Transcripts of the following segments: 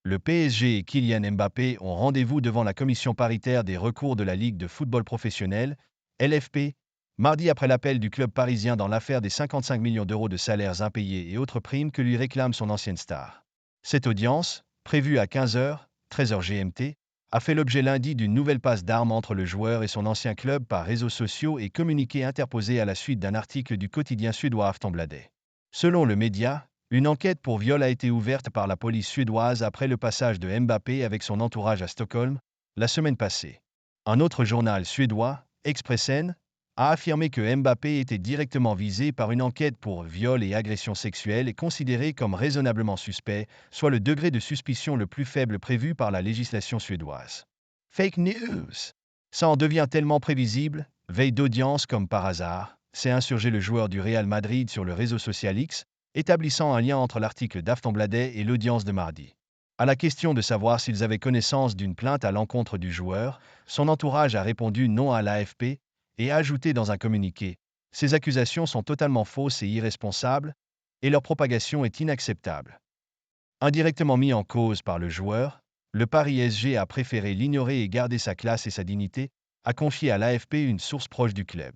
Le PSG et Kylian Mbappé ont rendez-vous devant la commission paritaire des recours de la Ligue de football professionnel, LFP, mardi après l'appel du club parisien dans l'affaire des 55 millions d'euros de salaires impayés et autres primes que lui réclame son ancienne star. Cette audience, prévue à 15h, 13h GMT, a fait l'objet lundi d'une nouvelle passe d'armes entre le joueur et son ancien club par réseaux sociaux et communiqué interposé à la suite d'un article du quotidien suédois Aftonbladet. Selon le média, une enquête pour viol a été ouverte par la police suédoise après le passage de Mbappé avec son entourage à Stockholm, la semaine passée. Un autre journal suédois, Expressen, a affirmé que Mbappé était directement visé par une enquête pour viol et agression sexuelle et considéré comme raisonnablement suspect, soit le degré de suspicion le plus faible prévu par la législation suédoise. Fake news. Ça en devient tellement prévisible, veille d'audience comme par hasard, s'est insurgé le joueur du Real Madrid sur le réseau social X, établissant un lien entre l'article d'Aftonbladet et l'audience de mardi. À la question de savoir s'ils avaient connaissance d'une plainte à l'encontre du joueur, son entourage a répondu non à l'AFP et a ajouté dans un communiqué « Ces accusations sont totalement fausses et irresponsables, et leur propagation est inacceptable ». Indirectement mis en cause par le joueur, le Paris SG a préféré l'ignorer et garder sa classe et sa dignité, a confié à l'AFP une source proche du club.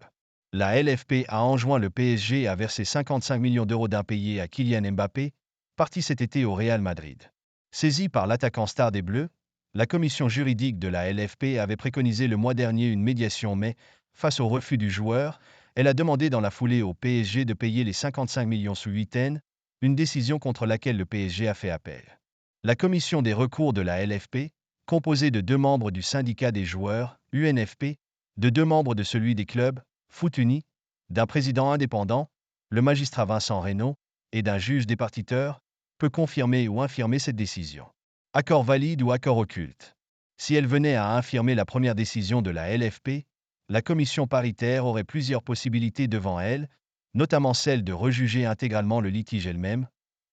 La LFP a enjoint le PSG à verser 55 millions d'euros d'impayés à Kylian Mbappé, parti cet été au Real Madrid. Saisie par l'attaquant star des Bleus, la commission juridique de la LFP avait préconisé le mois dernier une médiation mais, face au refus du joueur, elle a demandé dans la foulée au PSG de payer les 55 millions sous huitaine, une décision contre laquelle le PSG a fait appel. La commission des recours de la LFP, composée de 2 membres du syndicat des joueurs, UNFP, de 2 membres de celui des clubs, Foot Uni, d'un président indépendant, le magistrat Vincent Reynaud, et d'un juge départiteur, peut confirmer ou infirmer cette décision. Accord valide ou accord occulte. Si elle venait à infirmer la première décision de la LFP, la commission paritaire aurait plusieurs possibilités devant elle, notamment celle de rejuger intégralement le litige elle-même,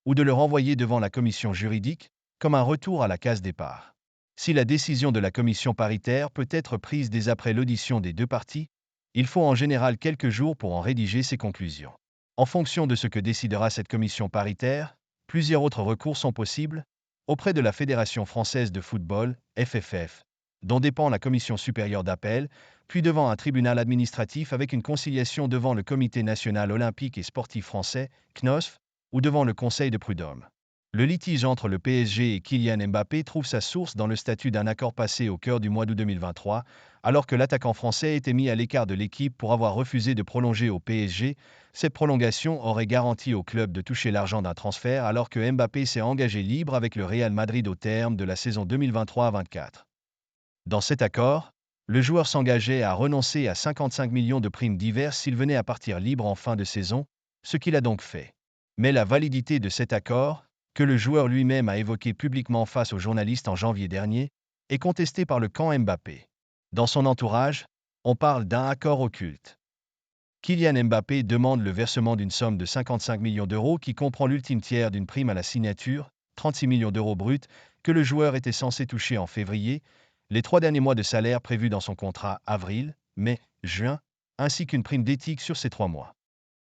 ou de le renvoyer devant la commission juridique, comme un retour à la case départ. Si la décision de la commission paritaire peut être prise dès après l'audition des 2 parties, il faut en général quelques jours pour en rédiger ses conclusions. En fonction de ce que décidera cette commission paritaire, plusieurs autres recours sont possibles, auprès de la Fédération française de football, FFF, dont dépend la Commission supérieure d'appel, puis devant un tribunal administratif avec une conciliation devant le Comité national olympique et sportif français, CNOSF, ou devant le Conseil de prud'homme. Le litige entre le PSG et Kylian Mbappé trouve sa source dans le statut d'un accord passé au cœur du mois d'août 2023, alors que l'attaquant français était mis à l'écart de l'équipe pour avoir refusé de prolonger au PSG. Cette prolongation aurait garanti au club de toucher l'argent d'un transfert alors que Mbappé s'est engagé libre avec le Real Madrid au terme de la saison 2023-24. Dans cet accord, le joueur s'engageait à renoncer à 55 millions de primes diverses s'il venait à partir libre en fin de saison, ce qu'il a donc fait. Mais la validité de cet accord, que le joueur lui-même a évoqué publiquement face aux journalistes en janvier dernier, est contestée par le camp Mbappé. Dans son entourage, on parle d'un accord occulte. Kylian Mbappé demande le versement d'une somme de 55 millions d'euros qui comprend l'ultime tiers d'une prime à la signature, 36 millions d'euros bruts, que le joueur était censé toucher en février, les 3 derniers mois de salaire prévus dans son contrat avril, mai, juin, ainsi qu'une prime d'éthique sur ces 3 mois.